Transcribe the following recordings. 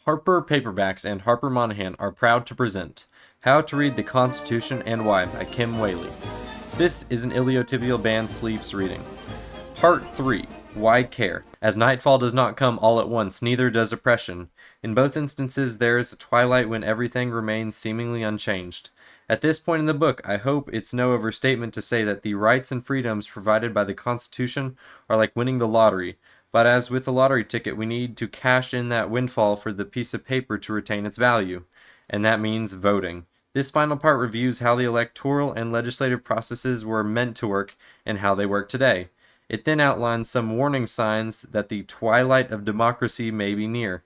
Harper Paperbacks and Harper Monahan are proud to present How to Read the Constitution and Why by Kim Wehle. This is an Iliotibial band sleeps reading. Part 3. Why Care? As nightfall does not come all at once, neither does oppression. In both instances there is a twilight when everything remains seemingly unchanged. At this point in the book, I hope it's no overstatement to say that the rights and freedoms provided by the Constitution are like winning the lottery. But as with the lottery ticket, we need to cash in that windfall for the piece of paper to retain its value. And that means voting. This final part reviews how the electoral and legislative processes were meant to work and how they work today. It then outlines some warning signs that the twilight of democracy may be near.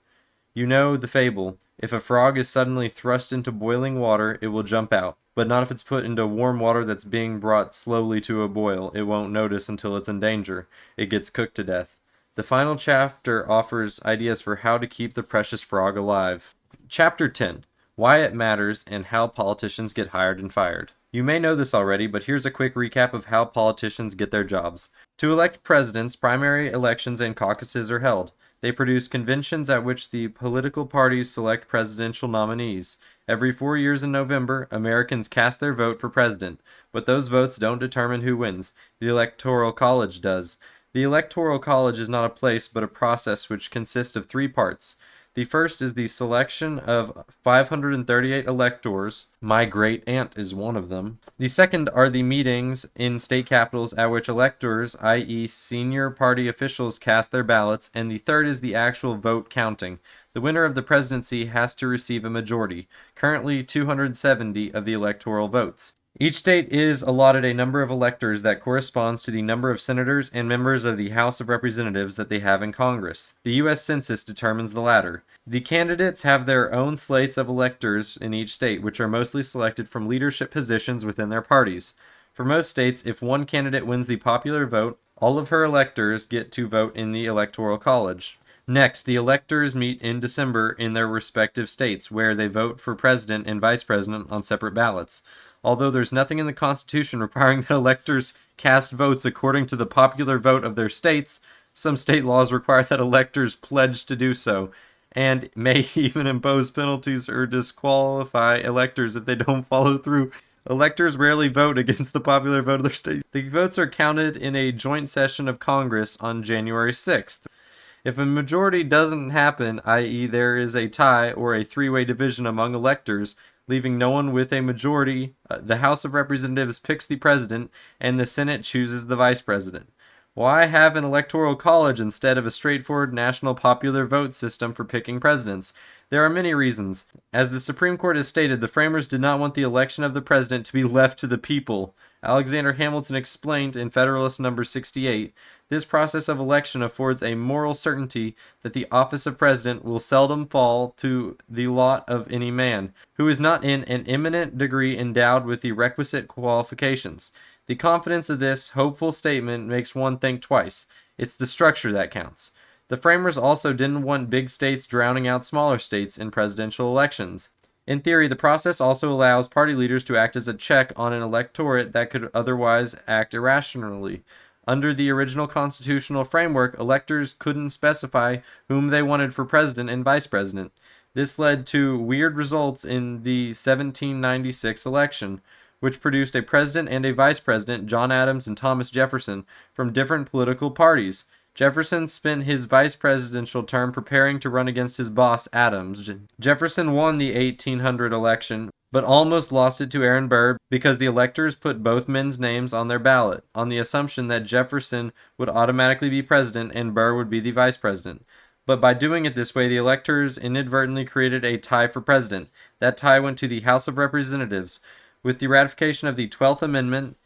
You know the fable. If a frog is suddenly thrust into boiling water, it will jump out. But not if it's put into warm water that's being brought slowly to a boil. It won't notice until it's in danger. It gets cooked to death. The final chapter offers ideas for how to keep the precious frog alive. Chapter 10. Why it matters and how politicians get hired and fired. You may know this already, but here's a quick recap of how politicians get their jobs. To elect presidents, primary elections and caucuses are held. They produce conventions at which the political parties select presidential nominees. Every 4 years in November, Americans cast their vote for president, but those votes don't determine who wins. The Electoral College does. The Electoral College is not a place, but a process which consists of 3 parts. The first is the selection of 538 electors. My great-aunt is one of them. The second are the meetings in state capitals at which electors, i.e. senior party officials, cast their ballots. And the third is the actual vote counting. The winner of the presidency has to receive a majority, currently 270 of the electoral votes. Each state is allotted a number of electors that corresponds to the number of senators and members of the House of Representatives that they have in Congress. The U.S. Census determines the latter. The candidates have their own slates of electors in each state, which are mostly selected from leadership positions within their parties. For most states, if one candidate wins the popular vote, all of her electors get to vote in the Electoral College. Next, the electors meet in December in their respective states, where they vote for president and vice president on separate ballots. Although there's nothing in the Constitution requiring that electors cast votes according to the popular vote of their states, some state laws require that electors pledge to do so, and may even impose penalties or disqualify electors if they don't follow through. Electors rarely vote against the popular vote of their state. The votes are counted in a joint session of Congress on January 6th. If a majority doesn't happen, i.e. there is a tie or a 3-way division among electors, leaving no one with a majority, the House of Representatives picks the president, and the Senate chooses the vice president. Why have an electoral college instead of a straightforward national popular vote system for picking presidents? There are many reasons. As the Supreme Court has stated, the framers did not want the election of the president to be left to the people. Alexander Hamilton explained in Federalist No. 68, this process of election affords a moral certainty that the office of president will seldom fall to the lot of any man, who is not in an eminent degree endowed with the requisite qualifications. The confidence of this hopeful statement makes one think twice. It's the structure that counts. The framers also didn't want big states drowning out smaller states in presidential elections. In theory, the process also allows party leaders to act as a check on an electorate that could otherwise act irrationally. Under the original constitutional framework, electors couldn't specify whom they wanted for president and vice president. This led to weird results in the 1796 election, which produced a president and a vice president, John Adams and Thomas Jefferson, from different political parties. Jefferson spent his vice presidential term preparing to run against his boss, Adams. Jefferson won the 1800 election, but almost lost it to Aaron Burr because the electors put both men's names on their ballot, on the assumption that Jefferson would automatically be president and Burr would be the vice president. But by doing it this way, the electors inadvertently created a tie for president. That tie went to the House of Representatives. With the ratification of the 12th Amendment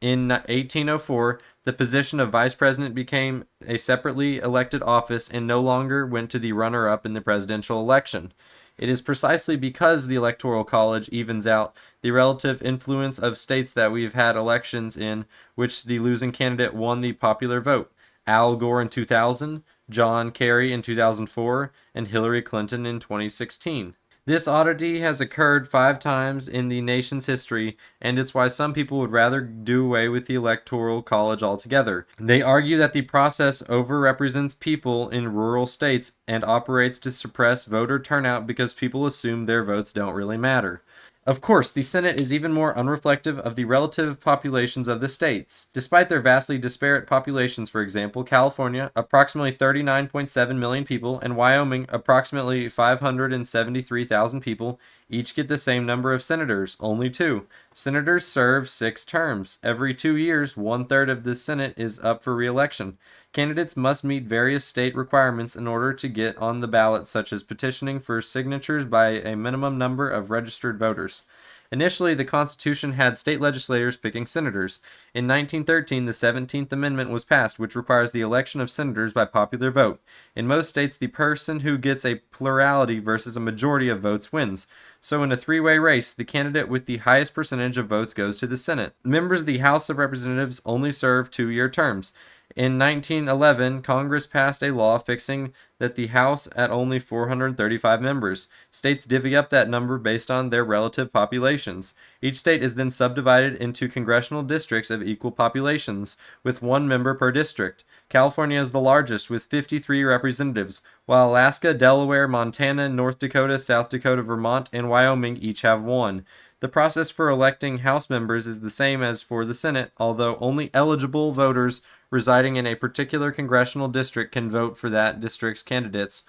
in 1804, the position of vice president became a separately elected office and no longer went to the runner-up in the presidential election. It is precisely because the Electoral College evens out the relative influence of states that we've had elections in which the losing candidate won the popular vote. Al Gore in 2000, John Kerry in 2004, and Hillary Clinton in 2016. This oddity has occurred 5 times in the nation's history, and it's why some people would rather do away with the Electoral College altogether. They argue that the process overrepresents people in rural states and operates to suppress voter turnout because people assume their votes don't really matter. Of course, the Senate is even more unreflective of the relative populations of the states. Despite their vastly disparate populations, for example, California, approximately 39.7 million people, and Wyoming, approximately 573,000 people, each get the same number of senators, only 2. Senators serve 6 terms. Every 2 years, 1/3 of the Senate is up for re-election. Candidates must meet various state requirements in order to get on the ballot, such as petitioning for signatures by a minimum number of registered voters. Initially, the Constitution had state legislators picking senators. In 1913, the 17th Amendment was passed, which requires the election of senators by popular vote. In most states, the person who gets a plurality versus a majority of votes wins. So in a 3-way race, the candidate with the highest percentage of votes goes to the Senate. Members of the House of Representatives only serve 2-year terms. In 1911, Congress passed a law fixing that the House at only 435 members. States divvy up that number based on their relative populations. Each state is then subdivided into congressional districts of equal populations, with 1 member per district. California is the largest, with 53 representatives, while Alaska, Delaware, Montana, North Dakota, South Dakota, Vermont, and Wyoming each have 1. The process for electing House members is the same as for the Senate, although only eligible voters residing in a particular congressional district can vote for that district's candidates,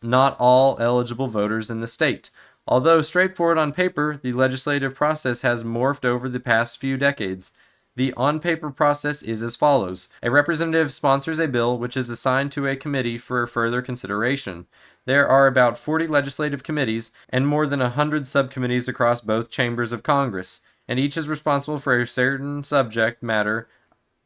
not all eligible voters in the state. Although straightforward on paper, the legislative process has morphed over the past few decades. The on-paper process is as follows. A representative sponsors a bill which is assigned to a committee for further consideration. There are about 40 legislative committees and more than 100 subcommittees across both chambers of Congress, and each is responsible for a certain subject matter,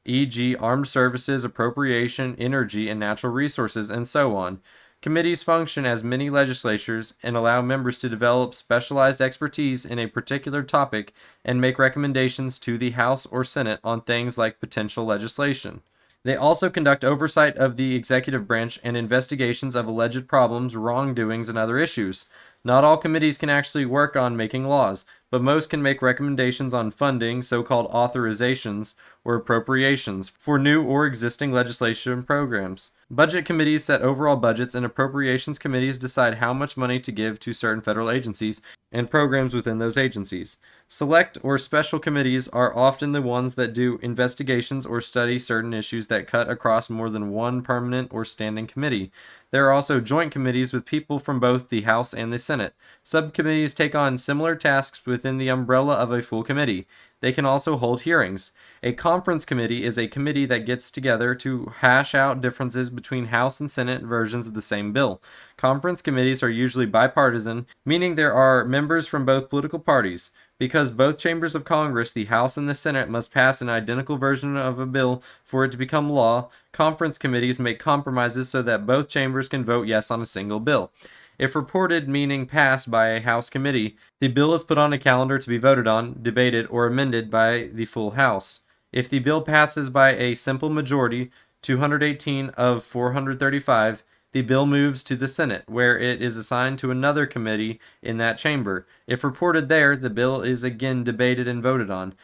e.g., armed services, appropriation, energy, and natural resources, and so on. Committees function as mini legislatures and allow members to develop specialized expertise in a particular topic and make recommendations to the House or Senate on things like potential legislation. They also conduct oversight of the executive branch and investigations of alleged problems, wrongdoings, and other issues. Not all committees can actually work on making laws, but most can make recommendations on funding, so-called authorizations, or appropriations, for new or existing legislation programs. Budget committees set overall budgets, and appropriations committees decide how much money to give to certain federal agencies and programs within those agencies. Select or special committees are often the ones that do investigations or study certain issues that cut across more than one permanent or standing committee. There are also joint committees with people from both the House and the Senate. Subcommittees take on similar tasks within the umbrella of a full committee. They can also hold hearings. A conference committee is a committee that gets together to hash out differences between House and Senate versions of the same bill. Conference committees are usually bipartisan, meaning there are members from both political parties. Because both chambers of Congress, the House and the Senate, must pass an identical version of a bill for it to become law, conference committees make compromises so that both chambers can vote yes on a single bill. If reported, meaning passed by a House committee, the bill is put on a calendar to be voted on, debated, or amended by the full House. If the bill passes by a simple majority, 218 of 435, the bill moves to the Senate, where it is assigned to another committee in that chamber. If reported there, the bill is again debated and voted on.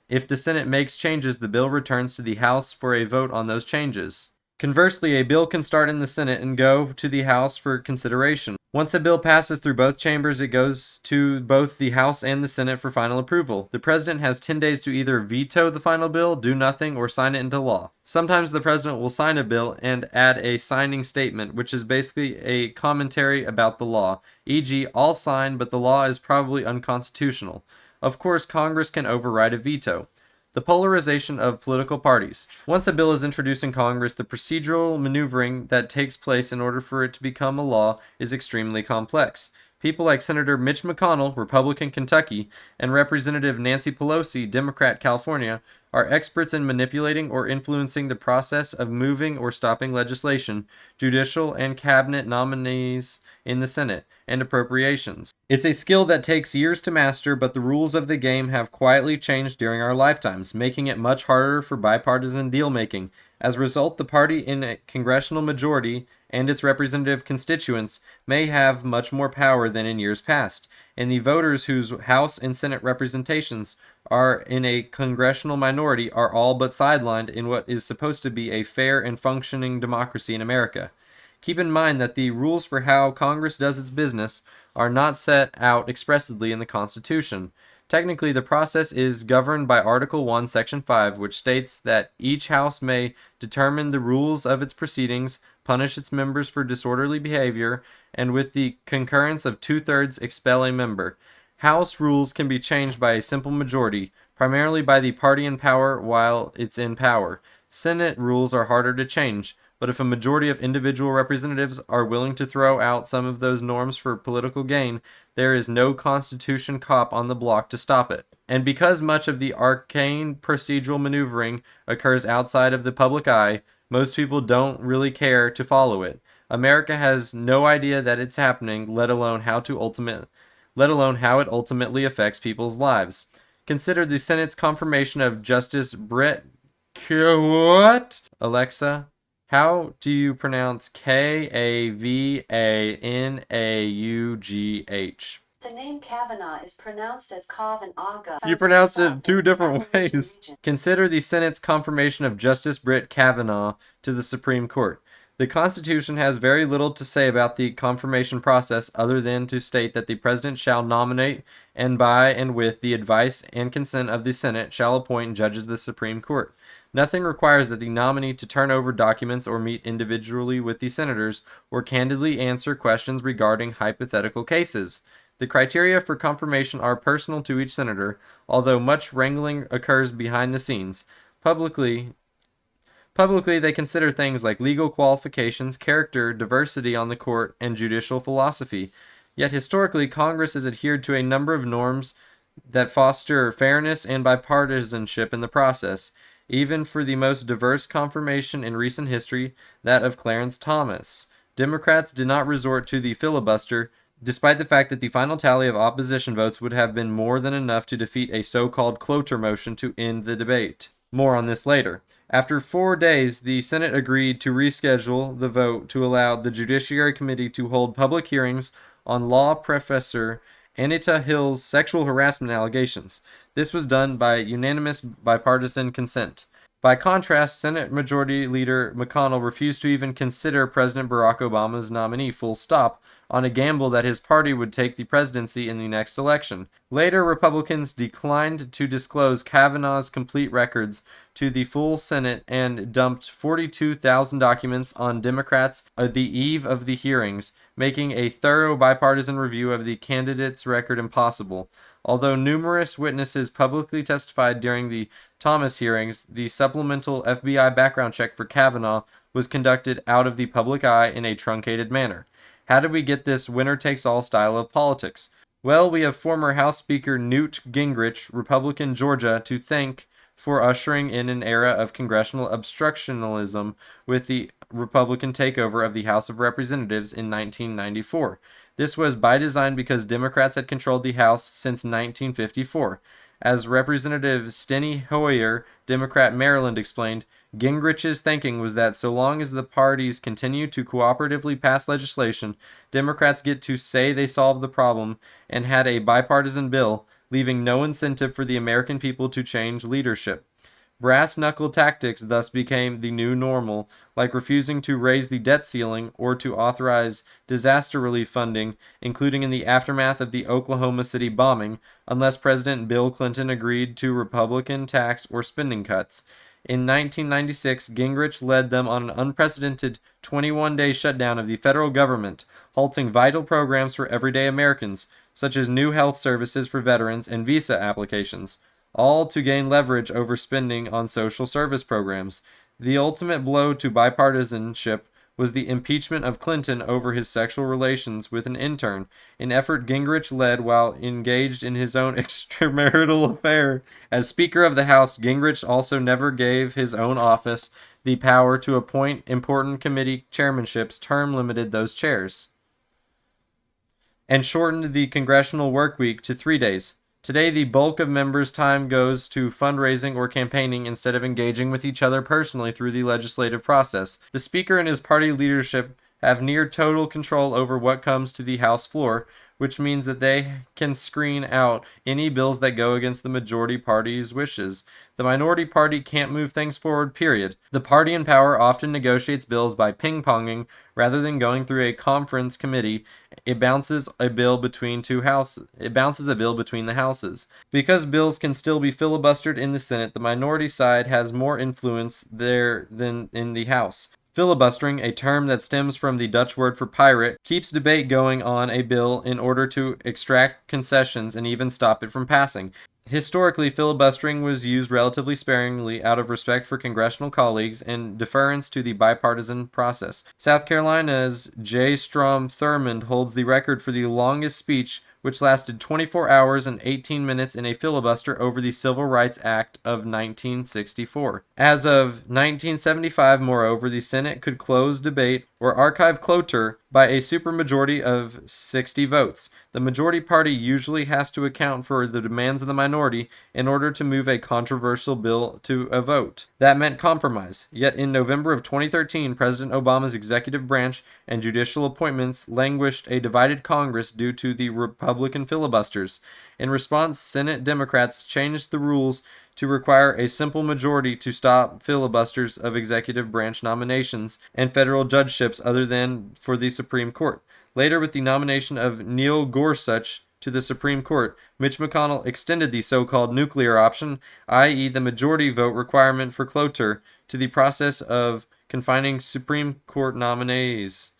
If the Senate makes changes, the bill returns to the House for a vote on those changes. Conversely, a bill can start in the Senate and go to the House for consideration. Once a bill passes through both chambers, it goes to both the House and the Senate for final approval. The president has 10 days to either veto the final bill, do nothing, or sign it into law. Sometimes the president will sign a bill and add a signing statement, which is basically a commentary about the law, e.g., I'll sign, but the law is probably unconstitutional. Of course, Congress can override a veto. The polarization of political parties. Once a bill is introduced in Congress, the procedural maneuvering that takes place in order for it to become a law is extremely complex. People like Senator Mitch McConnell, Republican Kentucky, and Representative Nancy Pelosi, Democrat California, are experts in manipulating or influencing the process of moving or stopping legislation, judicial and cabinet nominees in the Senate, and appropriations. It's a skill that takes years to master, but the rules of the game have quietly changed during our lifetimes, making it much harder for bipartisan deal-making. As a result, the party in a congressional majority and its representative constituents may have much more power than in years past, and the voters whose House and Senate representations are in a congressional minority are all but sidelined in what is supposed to be a fair and functioning democracy in America. Keep in mind that the rules for how Congress does its business are not set out expressly in the Constitution. Technically, the process is governed by Article 1, Section 5, which states that each House may determine the rules of its proceedings, punish its members for disorderly behavior, and with the concurrence of 2/3 expel a member. House rules can be changed by a simple majority, primarily by the party in power while it's in power. Senate rules are harder to change, but if a majority of individual representatives are willing to throw out some of those norms for political gain, there is no Constitution cop on the block to stop it. And because much of the arcane procedural maneuvering occurs outside of the public eye, most people don't really care to follow it. America has no idea that it's happening, let alone how it ultimately affects people's lives. Consider the Senate's confirmation of Justice Brett what? Alexa, how do you pronounce Kavanaughh? The name Kavanaugh is pronounced as Kavanagh. You pronounced it two different ways. Consider the Senate's confirmation of Justice Brett Kavanaugh to the Supreme Court. The Constitution has very little to say about the confirmation process other than to state that the President shall nominate and by and with the advice and consent of the Senate shall appoint judges of the Supreme Court. Nothing requires that the nominee to turn over documents or meet individually with the senators or candidly answer questions regarding hypothetical cases. The criteria for confirmation are personal to each senator, although much wrangling occurs behind the scenes. Publicly, they consider things like legal qualifications, character, diversity on the court, and judicial philosophy. Yet historically, Congress has adhered to a number of norms that foster fairness and bipartisanship in the process, even for the most diverse confirmation in recent history, that of Clarence Thomas. Democrats did not resort to the filibuster, despite the fact that the final tally of opposition votes would have been more than enough to defeat a so-called cloture motion to end the debate. More on this later. After 4 days, the Senate agreed to reschedule the vote to allow the Judiciary Committee to hold public hearings on law professor Anita Hill's sexual harassment allegations. This was done by unanimous bipartisan consent. By contrast, Senate Majority Leader McConnell refused to even consider President Barack Obama's nominee full stop on a gamble that his party would take the presidency in the next election. Later, Republicans declined to disclose Kavanaugh's complete records to the full Senate and dumped 42,000 documents on Democrats at the eve of the hearings, making a thorough bipartisan review of the candidate's record impossible. Although numerous witnesses publicly testified during the Thomas hearings, the supplemental FBI background check for Kavanaugh was conducted out of the public eye in a truncated manner. How did we get this winner-takes-all style of politics? Well, we have former House Speaker Newt Gingrich, Republican Georgia, to thank for ushering in an era of congressional obstructionism with the Republican takeover of the House of Representatives in 1994. This was by design because Democrats had controlled the House since 1954. As Representative Steny Hoyer, Democrat Maryland, explained, Gingrich's thinking was that so long as the parties continue to cooperatively pass legislation, Democrats get to say they solved the problem and had a bipartisan bill, leaving no incentive for the American people to change leadership. Brass-knuckle tactics thus became the new normal, like refusing to raise the debt ceiling or to authorize disaster relief funding, including in the aftermath of the Oklahoma City bombing, unless President Bill Clinton agreed to Republican tax or spending cuts. In 1996, Gingrich led them on an unprecedented 21-day shutdown of the federal government, halting vital programs for everyday Americans, such as new health services for veterans and visa applications, all to gain leverage over spending on social service programs. The ultimate blow to bipartisanship was the impeachment of Clinton over his sexual relations with an intern, an effort Gingrich led while engaged in his own extramarital affair. As Speaker of the House, Gingrich also never gave his own office the power to appoint important committee chairmanships, term-limited those chairs, and shortened the congressional work week to 3 days. Today, the bulk of members' time goes to fundraising or campaigning instead of engaging with each other personally through the legislative process. The Speaker and his party leadership have near total control over what comes to the House floor, which means that they can screen out any bills that go against the majority party's wishes. The minority party can't move things forward, period. The party in power often negotiates bills by ping-ponging rather than going through a conference committee. It bounces a bill between the houses. Because bills can still be filibustered in the Senate, the minority side has more influence there than in the House. Filibustering, a term that stems from the Dutch word for pirate, keeps debate going on a bill in order to extract concessions and even stop it from passing. Historically, filibustering was used relatively sparingly out of respect for congressional colleagues and deference to the bipartisan process. South Carolina's J. Strom Thurmond holds the record for the longest speech, which lasted 24 hours and 18 minutes in a filibuster over the Civil Rights Act of 1964. As of 1975, moreover, the Senate could close debate or archive cloture by a supermajority of 60 votes. The majority party usually has to account for the demands of the minority in order to move a controversial bill to a vote. That meant compromise. Yet in November of 2013, President Obama's executive branch and judicial appointments languished a divided Congress due to the Republican filibusters. In response, Senate Democrats changed the rules to require a simple majority to stop filibusters of executive branch nominations and federal judgeships other than for the Supreme Court. Later, with the nomination of Neil Gorsuch to the Supreme Court, Mitch McConnell extended the so-called nuclear option, i.e. the majority vote requirement for cloture, to the process of confining Supreme Court nominees.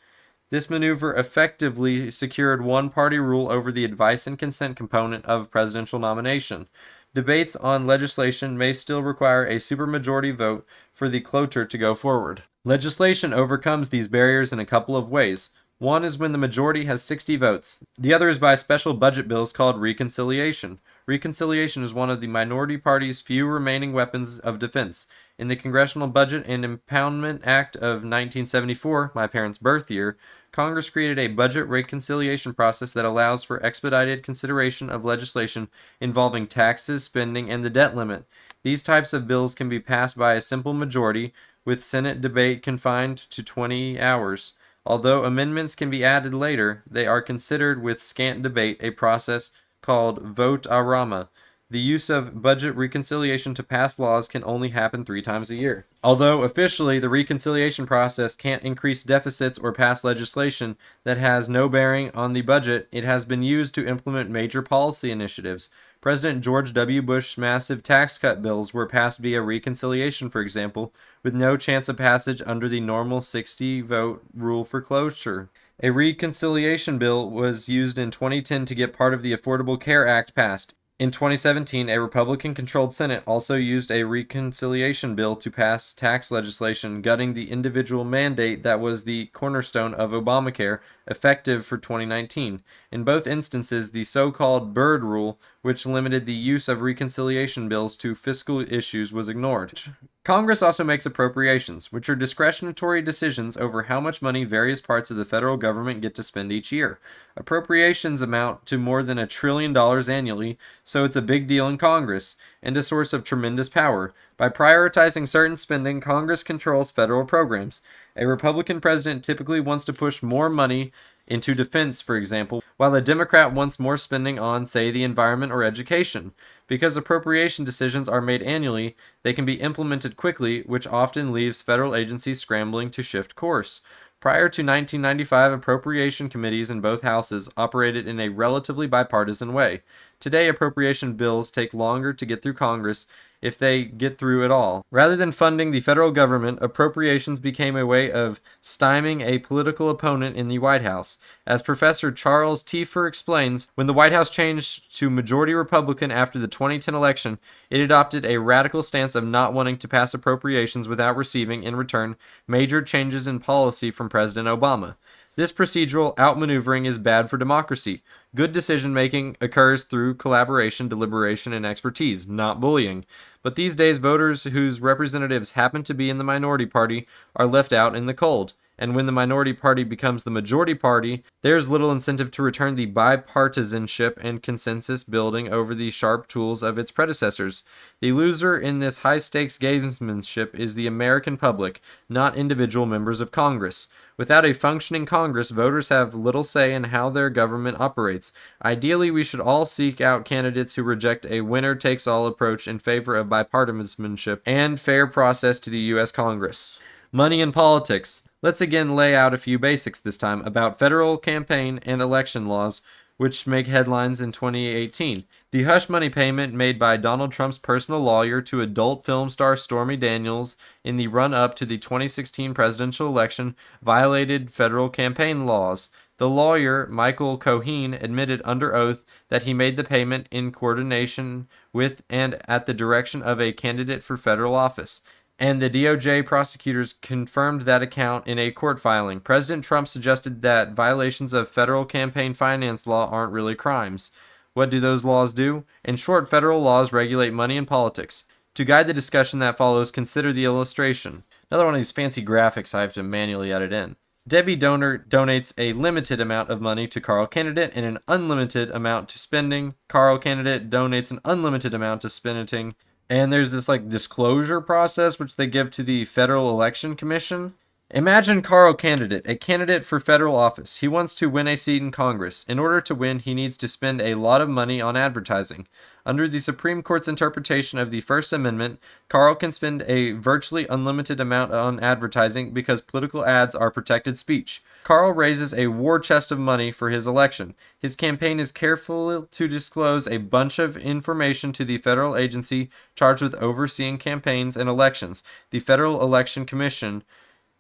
This maneuver effectively secured one-party rule over the advice and consent component of presidential nomination. Debates on legislation may still require a supermajority vote for the cloture to go forward. Legislation overcomes these barriers in a couple of ways. One is when the majority has 60 votes. The other is by special budget bills called reconciliation. Reconciliation is one of the minority party's few remaining weapons of defense. In the Congressional Budget and Impoundment Act of 1974, my parents' birth year, Congress created a budget reconciliation process that allows for expedited consideration of legislation involving taxes, spending, and the debt limit. These types of bills can be passed by a simple majority, with Senate debate confined to 20 hours. Although amendments can be added later, they are considered with scant debate, a process called vote a rama. The use of budget reconciliation to pass laws can only happen 3 times a year. Although officially the reconciliation process can't increase deficits or pass legislation that has no bearing on the budget, it has been used to implement major policy initiatives. President George W. Bush's massive tax cut bills were passed via reconciliation, for example, with no chance of passage under the normal 60-vote rule for cloture. A reconciliation bill was used in 2010 to get part of the Affordable Care Act passed. In 2017, a Republican-controlled Senate also used a reconciliation bill to pass tax legislation gutting the individual mandate that was the cornerstone of Obamacare, effective for 2019. In both instances, the so-called Byrd Rule, which limited the use of reconciliation bills to fiscal issues, was ignored. Congress also makes appropriations, which are discretionary decisions over how much money various parts of the federal government get to spend each year. Appropriations amount to more than $1 trillion annually, so it's a big deal in Congress, and a source of tremendous power. By prioritizing certain spending, Congress controls federal programs. A Republican president typically wants to push more money into defense, for example, while a Democrat wants more spending on, say, the environment or education. Because appropriation decisions are made annually, they can be implemented quickly, which often leaves federal agencies scrambling to shift course. Prior to 1995, appropriation committees in both houses operated in a relatively bipartisan way. Today, appropriation bills take longer to get through Congress, if they get through at all. Rather than funding the federal government, appropriations became a way of stymieing a political opponent in the White House. As Professor Charles Tiefer explains, when the White House changed to majority Republican after the 2010 election, it adopted a radical stance of not wanting to pass appropriations without receiving, in return, major changes in policy from President Obama. This procedural outmaneuvering is bad for democracy. Good decision-making occurs through collaboration, deliberation, and expertise, not bullying. But these days, voters whose representatives happen to be in the minority party are left out in the cold. And when the minority party becomes the majority party, there's little incentive to return the bipartisanship and consensus building over the sharp tools of its predecessors. The loser in this high-stakes gamesmanship is the American public, not individual members of Congress. Without a functioning Congress, voters have little say in how their government operates. Ideally, we should all seek out candidates who reject a winner-takes-all approach in favor of bipartisanship and fair process to the U.S. Congress. Money in politics. Let's again lay out a few basics this time about federal campaign and election laws, which make headlines in 2018. The hush money payment made by Donald Trump's personal lawyer to adult film star Stormy Daniels in the run-up to the 2016 presidential election violated federal campaign laws. The lawyer, Michael Cohen, admitted under oath that he made the payment in coordination with and at the direction of a candidate for federal office. And the DOJ prosecutors confirmed that account in a court filing. President Trump suggested that violations of federal campaign finance law aren't really crimes. What do those laws do? In short, federal laws regulate money in politics. To guide the discussion that follows, consider the illustration. Another one of these fancy graphics I have to manually edit in. Debbie Donor donates a limited amount of money to Carl Candidate and an unlimited amount to spending. Carl Candidate donates an unlimited amount to spending. And there's this disclosure process which they give to the Federal Election Commission. Imagine Carl Candidate, a candidate for federal office. He wants to win a seat in Congress. In order to win, he needs to spend a lot of money on advertising. Under the Supreme Court's interpretation of the First Amendment, Carl can spend a virtually unlimited amount on advertising because political ads are protected speech. Carl raises a war chest of money for his election. His campaign is careful to disclose a bunch of information to the federal agency charged with overseeing campaigns and elections, the Federal Election Commission,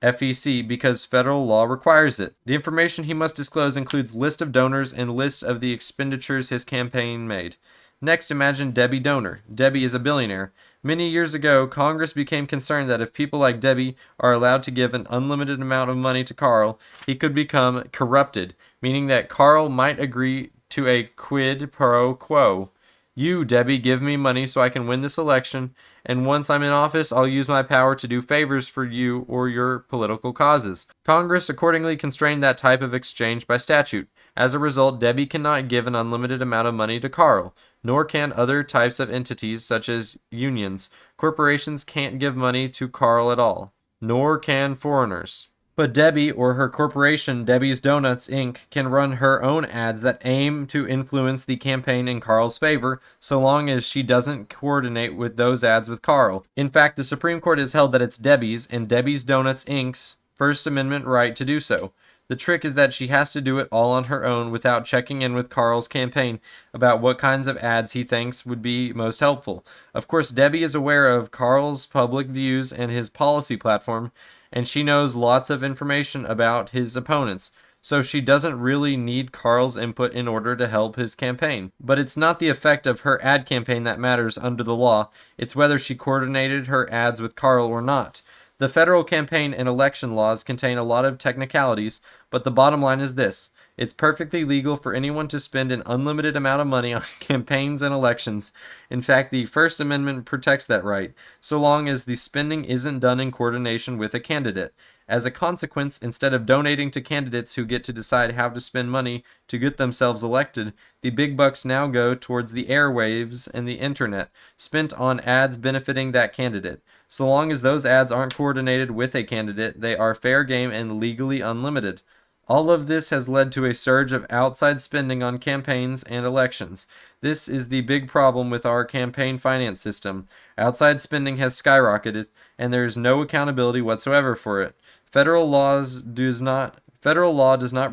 FEC, because federal law requires it. The information he must disclose includes list of donors and list of the expenditures his campaign made. Next, imagine Debbie Donor. Debbie is a billionaire. Many years ago, Congress became concerned that if people like Debbie are allowed to give an unlimited amount of money to Carl, he could become corrupted, meaning that Carl might agree to a quid pro quo. You, Debbie, give me money so I can win this election, and once I'm in office, I'll use my power to do favors for you or your political causes. Congress accordingly constrained that type of exchange by statute. As a result, Debbie cannot give an unlimited amount of money to Carl, nor can other types of entities such as unions. Corporations can't give money to Carl at all, nor can foreigners. But Debbie, or her corporation, Debbie's Donuts, Inc., can run her own ads that aim to influence the campaign in Carl's favor, so long as she doesn't coordinate with those ads with Carl. In fact, the Supreme Court has held that it's Debbie's and Debbie's Donuts, Inc.'s First Amendment right to do so. The trick is that she has to do it all on her own without checking in with Carl's campaign about what kinds of ads he thinks would be most helpful. Of course, Debbie is aware of Carl's public views and his policy platform, and she knows lots of information about his opponents, so she doesn't really need Carl's input in order to help his campaign. But it's not the effect of her ad campaign that matters under the law, it's whether she coordinated her ads with Carl or not. The federal campaign and election laws contain a lot of technicalities, but the bottom line is this. It's perfectly legal for anyone to spend an unlimited amount of money on campaigns and elections. In fact, the First Amendment protects that right, so long as the spending isn't done in coordination with a candidate. As a consequence, instead of donating to candidates who get to decide how to spend money to get themselves elected, the big bucks now go towards the airwaves and the internet, spent on ads benefiting that candidate. So long as those ads aren't coordinated with a candidate, they are fair game and legally unlimited. All of this has led to a surge of outside spending on campaigns and elections. This is the big problem with our campaign finance system. Outside spending has skyrocketed, and there is no accountability whatsoever for it. Federal law does not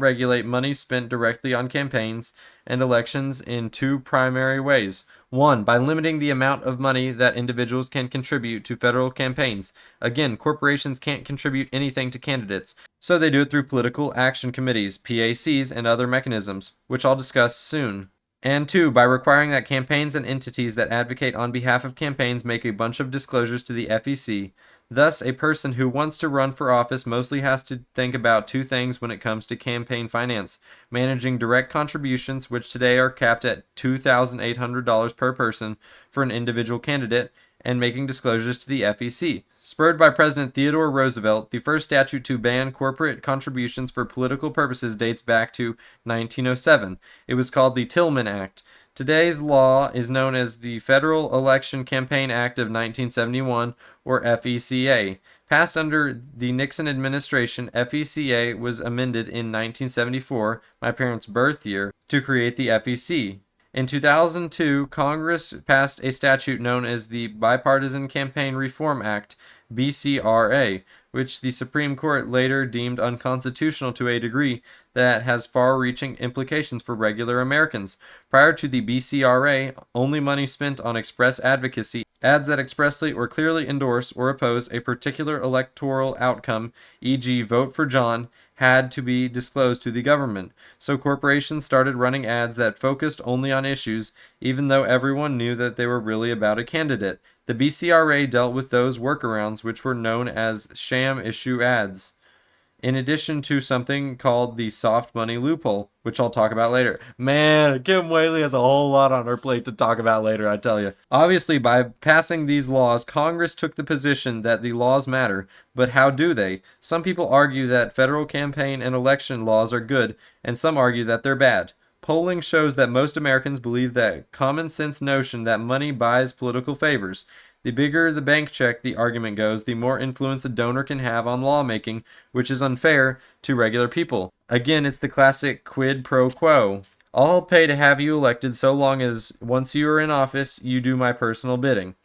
regulate money spent directly on campaigns and elections in two primary ways. One, by limiting the amount of money that individuals can contribute to federal campaigns. Again, corporations can't contribute anything to candidates, so they do it through political action committees, PACs, and other mechanisms, which I'll discuss soon. And two, by requiring that campaigns and entities that advocate on behalf of campaigns make a bunch of disclosures to the FEC. Thus, a person who wants to run for office mostly has to think about two things when it comes to campaign finance: managing direct contributions, which today are capped at $2,800 per person for an individual candidate, and making disclosures to the FEC. Spurred by President Theodore Roosevelt, the first statute to ban corporate contributions for political purposes dates back to 1907. It was called the Tillman Act. Today's law is known as the Federal Election Campaign Act of 1971, or FECA. Passed under the Nixon administration, FECA was amended in 1974, my parents' birth year, to create the FEC. In 2002, Congress passed a statute known as the Bipartisan Campaign Reform Act, BCRA, which the Supreme Court later deemed unconstitutional to a degree that has far-reaching implications for regular Americans. Prior to the BCRA, only money spent on express advocacy, ads that expressly or clearly endorse or oppose a particular electoral outcome, e.g., vote for John, had to be disclosed to the government. So corporations started running ads that focused only on issues, even though everyone knew that they were really about a candidate. The BCRA dealt with those workarounds, which were known as sham issue ads, in addition to something called the soft money loophole, which I'll talk about later. Man, Kim Wehle has a whole lot on her plate to talk about later, I tell you. Obviously, by passing these laws, Congress took the position that the laws matter, but how do they? Some people argue that federal campaign and election laws are good, and some argue that they're bad. Polling shows that most Americans believe that common sense notion that money buys political favors. The bigger the bank check, the argument goes, the more influence a donor can have on lawmaking, which is unfair to regular people. Again, it's the classic quid pro quo. I'll pay to have you elected so long as once you are in office, you do my personal bidding.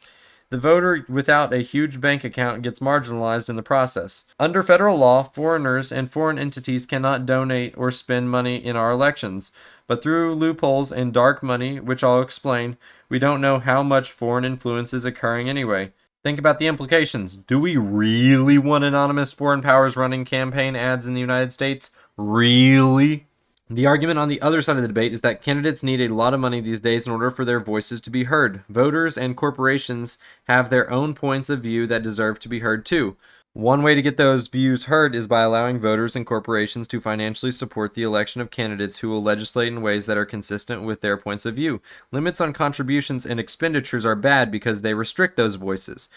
The voter without a huge bank account gets marginalized in the process. Under federal law, foreigners and foreign entities cannot donate or spend money in our elections. But through loopholes and dark money, which I'll explain, we don't know how much foreign influence is occurring anyway. Think about the implications. Do we really want anonymous foreign powers running campaign ads in the United States? Really? The argument on the other side of the debate is that candidates need a lot of money these days in order for their voices to be heard. Voters and corporations have their own points of view that deserve to be heard too. One way to get those views heard is by allowing voters and corporations to financially support the election of candidates who will legislate in ways that are consistent with their points of view. Limits on contributions and expenditures are bad because they restrict those voices.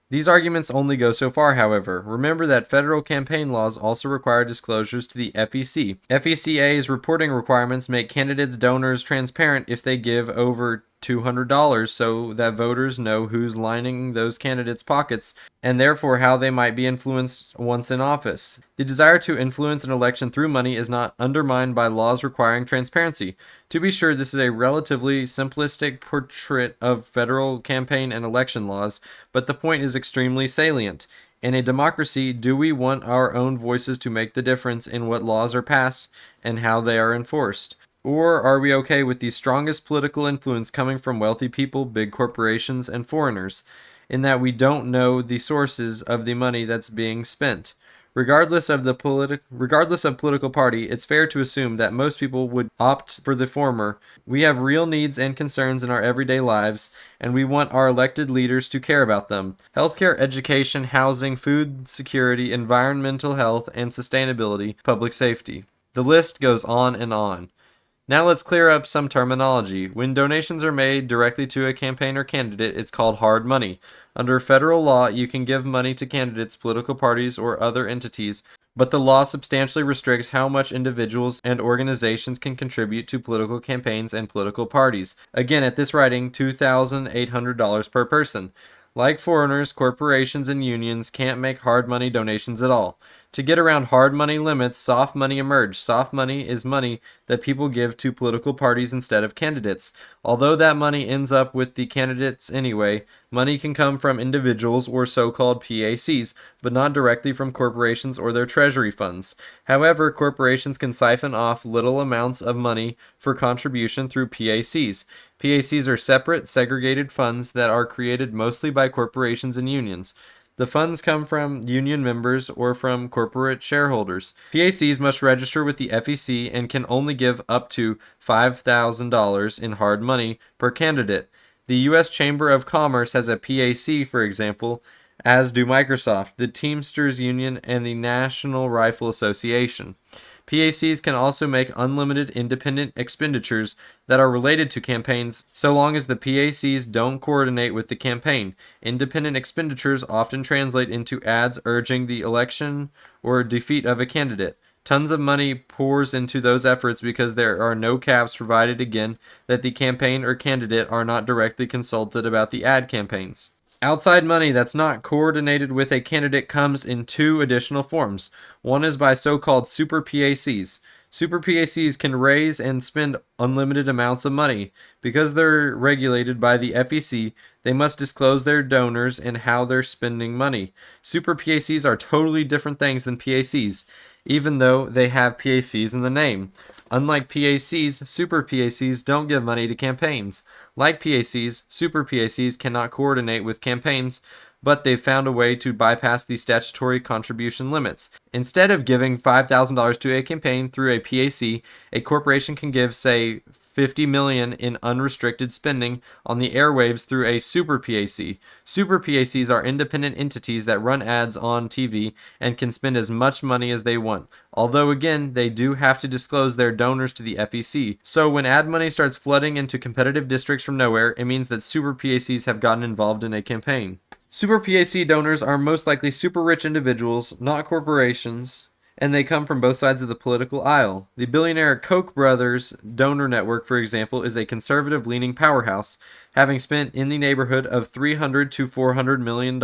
These arguments only go so far, however. Remember that federal campaign laws also require disclosures to the FEC. FECA's reporting requirements make candidates' donors transparent if they give over $200 so that voters know who's lining those candidates' pockets and therefore how they might be influenced once in office. The desire to influence an election through money is not undermined by laws requiring transparency. To be sure, this is a relatively simplistic portrait of federal campaign and election laws, but the point is extremely salient. In a democracy, do we want our own voices to make the difference in what laws are passed and how they are enforced? Or are we okay with the strongest political influence coming from wealthy people, big corporations, and foreigners, in that we don't know the sources of the money that's being spent? Regardless of political party, it's fair to assume that most people would opt for the former. We have real needs and concerns in our everyday lives, and we want our elected leaders to care about them. Healthcare, education, housing, food security, environmental health and sustainability, public safety. The list goes on and on. Now let's clear up some terminology. When donations are made directly to a campaign or candidate, it's called hard money. Under federal law, you can give money to candidates, political parties, or other entities, but the law substantially restricts how much individuals and organizations can contribute to political campaigns and political parties. Again, at this writing, $2,800 per person. Like foreigners, corporations and unions can't make hard money donations at all. To get around hard money limits, soft money emerged. Soft money is money that people give to political parties instead of candidates. Although that money ends up with the candidates anyway, money can come from individuals or so-called PACs, but not directly from corporations or their treasury funds. However, corporations can siphon off little amounts of money for contribution through PACs. PACs are separate, segregated funds that are created mostly by corporations and unions. The funds come from union members or from corporate shareholders. PACs must register with the FEC and can only give up to $5,000 in hard money per candidate. The U.S. Chamber of Commerce has a PAC, for example, as do Microsoft, the Teamsters Union, and the National Rifle Association. PACs can also make unlimited independent expenditures that are related to campaigns so long as the PACs don't coordinate with the campaign. Independent expenditures often translate into ads urging the election or defeat of a candidate. Tons of money pours into those efforts because there are no caps provided again that the campaign or candidate are not directly consulted about the ad campaigns. Outside money that's not coordinated with a candidate comes in two additional forms. One is by so-called super PACs. Super PACs can raise and spend unlimited amounts of money. Because they're regulated by the FEC, they must disclose their donors and how they're spending money. Super PACs are totally different things than PACs, even though they have PACs in the name. Unlike PACs, super PACs don't give money to campaigns. Like PACs, super PACs cannot coordinate with campaigns, but they've found a way to bypass the statutory contribution limits. Instead of giving $5,000 to a campaign through a PAC, a corporation can give, say, $50 million in unrestricted spending on the airwaves through a super PAC. Super PACs are independent entities that run ads on TV and can spend as much money as they want. Although again, they do have to disclose their donors to the FEC. So when ad money starts flooding into competitive districts from nowhere, it means that super PACs have gotten involved in a campaign. Super PAC donors are most likely super rich individuals, not corporations, and they come from both sides of the political aisle. The billionaire Koch brothers donor network, for example, is a conservative-leaning powerhouse, having spent in the neighborhood of $300 to $400 million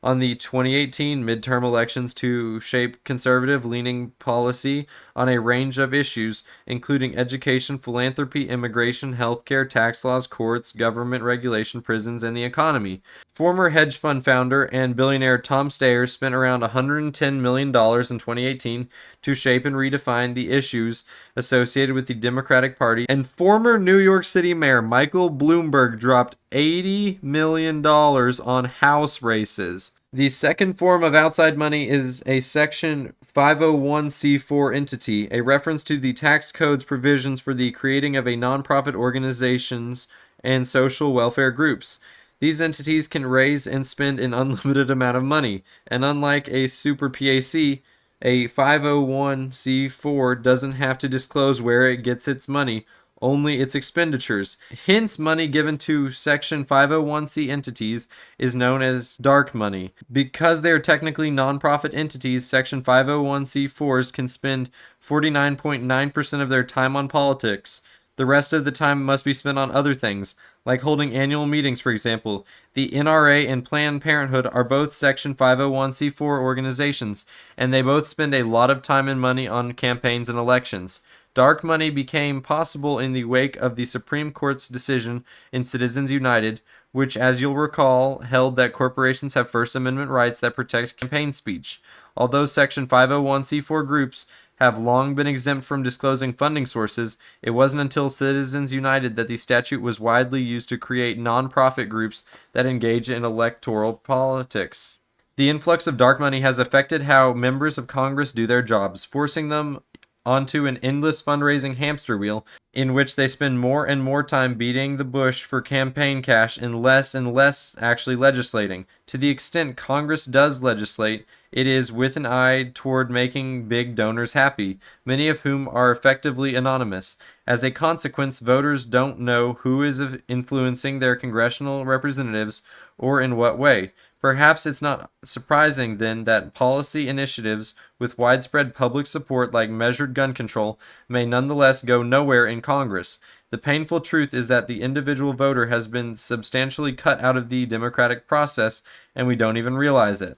on the 2018 midterm elections to shape conservative-leaning policy on a range of issues, including education, philanthropy, immigration, healthcare, tax laws, courts, government regulation, prisons, and the economy. Former hedge fund founder and billionaire Tom Steyer spent around $110 million in 2018 to shape and redefine the issues associated with the Democratic Party, and former New York City Mayor Michael Bloomberg dropped $80 million on house races. The second form of outside money is a Section 501c4 entity, a reference to the tax code's provisions for the creating of a nonprofit organizations and social welfare groups. These entities can raise and spend an unlimited amount of money, and unlike a super PAC, a 501c4 doesn't have to disclose where it gets its money, only its expenditures. Hence, money given to Section 501c entities is known as dark money. Because they are technically nonprofit entities, Section 501c4s can spend 49.9% of their time on politics. The rest of the time must be spent on other things, like holding annual meetings, for example. The NRA and Planned Parenthood are both Section 501c4 organizations, and they both spend a lot of time and money on campaigns and elections. Dark money became possible in the wake of the Supreme Court's decision in Citizens United, which, as you'll recall, held that corporations have First Amendment rights that protect campaign speech. Although Section 501c4 groups have long been exempt from disclosing funding sources, it wasn't until Citizens United that the statute was widely used to create nonprofit groups that engage in electoral politics. The influx of dark money has affected how members of Congress do their jobs, forcing them onto an endless fundraising hamster wheel in which they spend more and more time beating the bush for campaign cash and less actually legislating. To the extent Congress does legislate, it is with an eye toward making big donors happy, many of whom are effectively anonymous. As a consequence, voters don't know who is influencing their congressional representatives or in what way. Perhaps it's not surprising then that policy initiatives with widespread public support like measured gun control may nonetheless go nowhere in Congress. The painful truth is that the individual voter has been substantially cut out of the democratic process, and we don't even realize it.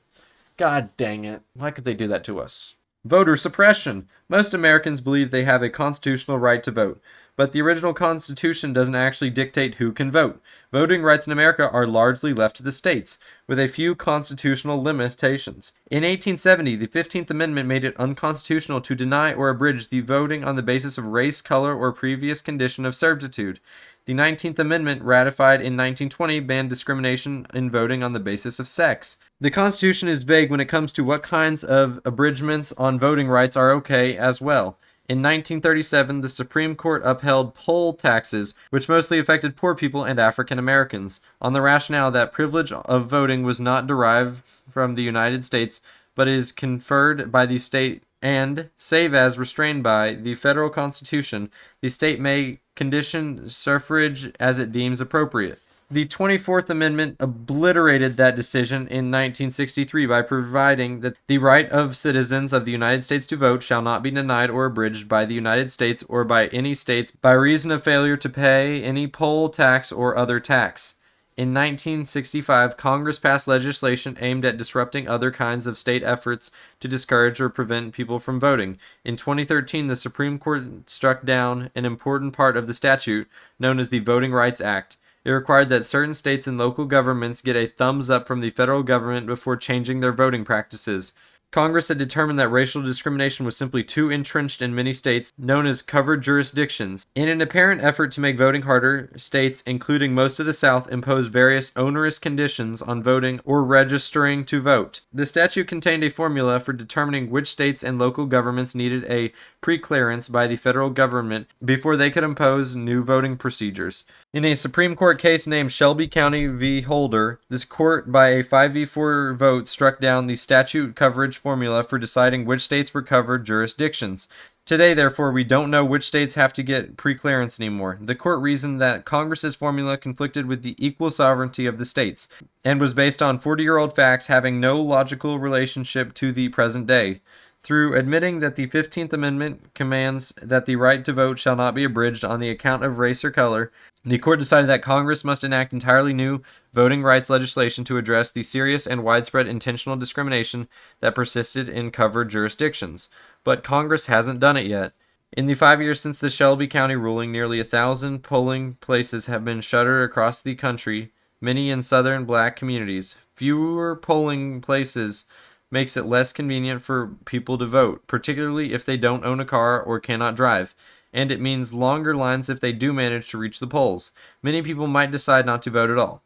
God dang it. Why could they do that to us? Voter suppression. Most Americans believe they have a constitutional right to vote, but the original Constitution doesn't actually dictate who can vote. Voting rights in America are largely left to the states, with a few constitutional limitations. In 1870, the 15th Amendment made it unconstitutional to deny or abridge the voting on the basis of race, color, or previous condition of servitude. The 19th Amendment, ratified in 1920, banned discrimination in voting on the basis of sex. The Constitution is vague when it comes to what kinds of abridgments on voting rights are okay as well. In 1937, the Supreme Court upheld poll taxes, which mostly affected poor people and African Americans, on the rationale that privilege of voting was not derived from the United States, but is conferred by the state and, save as restrained by, the federal Constitution, the state may condition suffrage as it deems appropriate. The 24th Amendment obliterated that decision in 1963 by providing that the right of citizens of the United States to vote shall not be denied or abridged by the United States or by any states by reason of failure to pay any poll tax or other tax. In 1965, Congress passed legislation aimed at disrupting other kinds of state efforts to discourage or prevent people from voting. In 2013, the Supreme Court struck down an important part of the statute known as the Voting Rights Act. It required that certain states and local governments get a thumbs up from the federal government before changing their voting practices. Congress had determined that racial discrimination was simply too entrenched in many states, known as covered jurisdictions. In an apparent effort to make voting harder, states, including most of the South, imposed various onerous conditions on voting or registering to vote. The statute contained a formula for determining which states and local governments needed a pre-clearance by the federal government before they could impose new voting procedures. In a Supreme Court case named Shelby County v. Holder, this court, by a 5-4 vote, struck down the statute coverage formula for deciding which states were covered jurisdictions. Today, therefore, we don't know which states have to get pre-clearance anymore. The court reasoned that Congress's formula conflicted with the equal sovereignty of the states and was based on 40-year-old facts having no logical relationship to the present day. Through admitting that the 15th Amendment commands that the right to vote shall not be abridged on the account of race or color, the court decided that Congress must enact entirely new voting rights legislation to address the serious and widespread intentional discrimination that persisted in covered jurisdictions. But Congress hasn't done it yet. In the 5 years since the Shelby County ruling, nearly 1,000 polling places have been shuttered across the country, many in southern black communities. Fewer polling places makes it less convenient for people to vote, particularly if they don't own a car or cannot drive, and it means longer lines if they do manage to reach the polls. Many people might decide not to vote at all.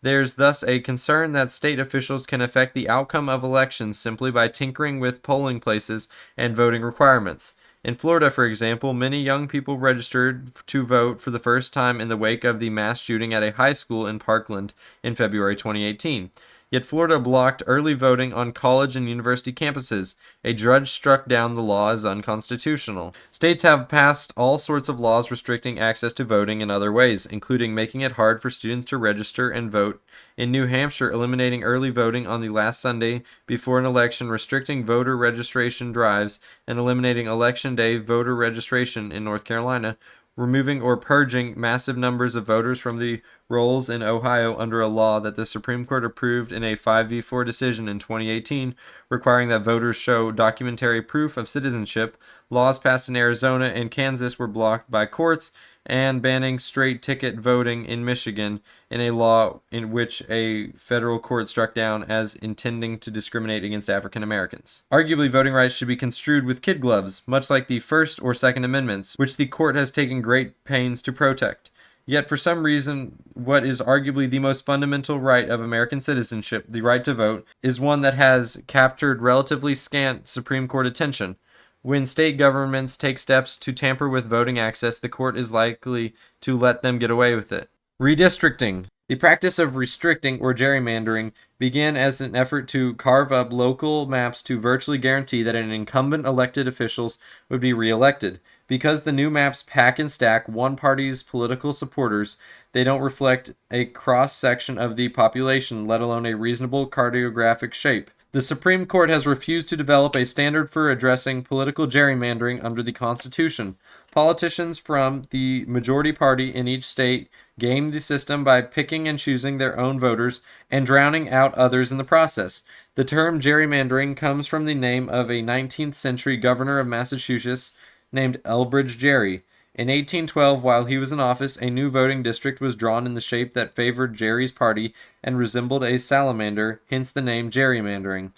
There's thus a concern that state officials can affect the outcome of elections simply by tinkering with polling places and voting requirements. In Florida, for example, many young people registered to vote for the first time in the wake of the mass shooting at a high school in Parkland in February 2018. Yet Florida blocked early voting on college and university campuses. A judge struck down the law as unconstitutional. States have passed all sorts of laws restricting access to voting in other ways, including making it hard for students to register and vote. In New Hampshire, eliminating early voting on the last Sunday before an election, restricting voter registration drives, and eliminating Election Day voter registration in North Carolina, removing or purging massive numbers of voters from the rolls in Ohio under a law that the Supreme Court approved in a 5-4 decision in 2018, requiring that voters show documentary proof of citizenship. Laws passed in Arizona and Kansas were blocked by courts, and banning straight ticket voting in Michigan in a law in which a federal court struck down as intending to discriminate against African Americans. Arguably, voting rights should be construed with kid gloves, much like the First or Second Amendments, which the court has taken great pains to protect. Yet for some reason, what is arguably the most fundamental right of American citizenship, the right to vote, is one that has captured relatively scant Supreme Court attention. When state governments take steps to tamper with voting access, the court is likely to let them get away with it. Redistricting. The practice of restricting or gerrymandering began as an effort to carve up local maps to virtually guarantee that an incumbent elected officials would be re-elected. Because the new maps pack and stack one party's political supporters, they don't reflect a cross-section of the population, let alone a reasonable cartographic shape. The Supreme Court has refused to develop a standard for addressing political gerrymandering under the Constitution. Politicians from the majority party in each state game the system by picking and choosing their own voters and drowning out others in the process. The term gerrymandering comes from the name of a 19th century governor of Massachusetts named Elbridge Gerry. In 1812, while he was in office, a new voting district was drawn in the shape that favored Gerry's party and resembled a salamander, hence the name gerrymandering.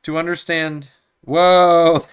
To understand... Whoa!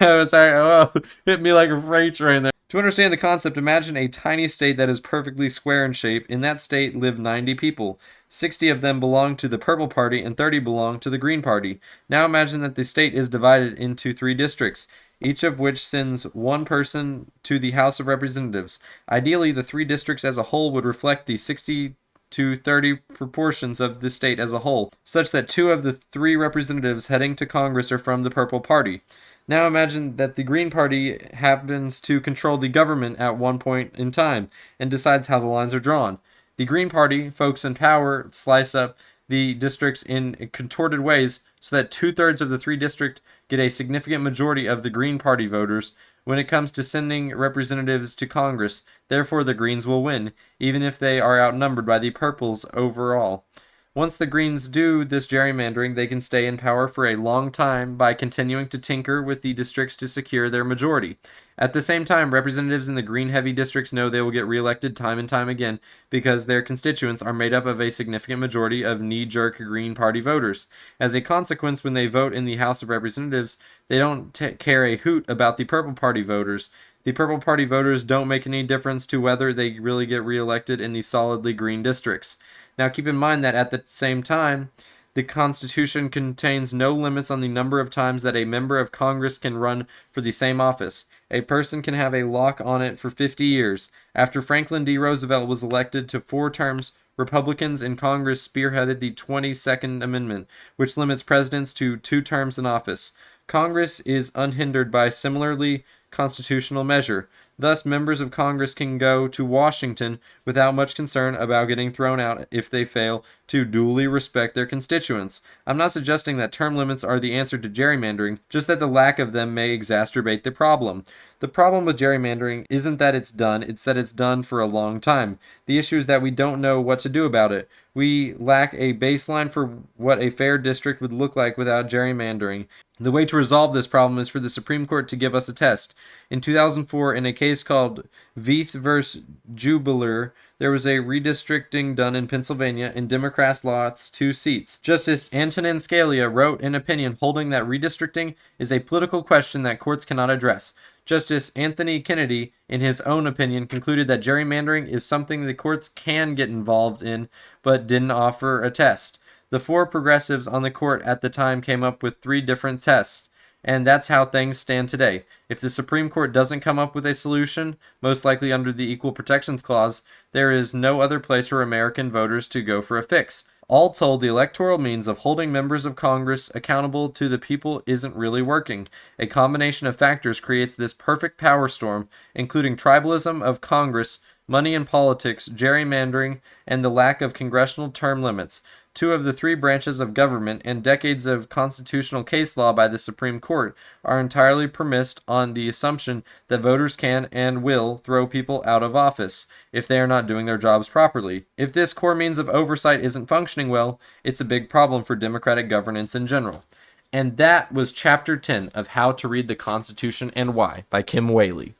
Hit me like a freight train there. To understand the concept, imagine a tiny state that is perfectly square in shape. In that state live 90 people. 60 of them belong to the Purple Party and 30 belong to the Green Party. Now imagine that the state is divided into 3 districts, each of which sends one person to the House of Representatives. Ideally, the 3 districts as a whole would reflect the 60 to 30 proportions of the state as a whole, such that 2 of the 3 representatives heading to Congress are from the Purple Party. Now imagine that the Green Party happens to control the government at one point in time and decides how the lines are drawn. The Green Party, folks in power, slice up the districts in contorted ways so that 2/3 of the 3 districts get a significant majority of the Green Party voters when it comes to sending representatives to Congress. Therefore, the Greens will win, even if they are outnumbered by the Purples overall. Once the Greens do this gerrymandering, they can stay in power for a long time by continuing to tinker with the districts to secure their majority. At the same time, representatives in the Green-heavy districts know they will get reelected time and time again because their constituents are made up of a significant majority of knee-jerk Green Party voters. As a consequence, when they vote in the House of Representatives, they don't care a hoot about the Purple Party voters. The Purple Party voters don't make any difference to whether they really get reelected in the solidly green districts. Now keep in mind that at the same time, the Constitution contains no limits on the number of times that a member of Congress can run for the same office. A person can have a lock on it for 50 years. After Franklin D. Roosevelt was elected to 4 terms, Republicans in Congress spearheaded the 22nd Amendment, which limits presidents to 2 terms in office. Congress is unhindered by similarly constitutional measure. Thus, members of Congress can go to Washington without much concern about getting thrown out if they fail to duly respect their constituents. I'm not suggesting that term limits are the answer to gerrymandering, just that the lack of them may exacerbate the problem. The problem with gerrymandering isn't that it's done, it's that it's done for a long time. The issue is that we don't know what to do about it. We lack a baseline for what a fair district would look like without gerrymandering. The way to resolve this problem is for the Supreme Court to give us a test. In 2004, in a case called Veith vs. Jubiler, there was a redistricting done in Pennsylvania, and Democrats lost 2 seats. Justice Antonin Scalia wrote an opinion holding that redistricting is a political question that courts cannot address. Justice Anthony Kennedy, in his own opinion, concluded that gerrymandering is something the courts can get involved in, but didn't offer a test. The 4 progressives on the court at the time came up with 3 different tests, and that's how things stand today. If the Supreme Court doesn't come up with a solution, most likely under the Equal Protections Clause, there is no other place for American voters to go for a fix. All told, the electoral means of holding members of Congress accountable to the people isn't really working. A combination of factors creates this perfect power storm, including tribalism of Congress, money in politics, gerrymandering, and the lack of congressional term limits. 2 of the 3 branches of government and decades of constitutional case law by the Supreme Court are entirely premised on the assumption that voters can and will throw people out of office if they are not doing their jobs properly. If this core means of oversight isn't functioning well, it's a big problem for democratic governance in general. And that was Chapter 10 of How to Read the Constitution and Why by Kim Wehle.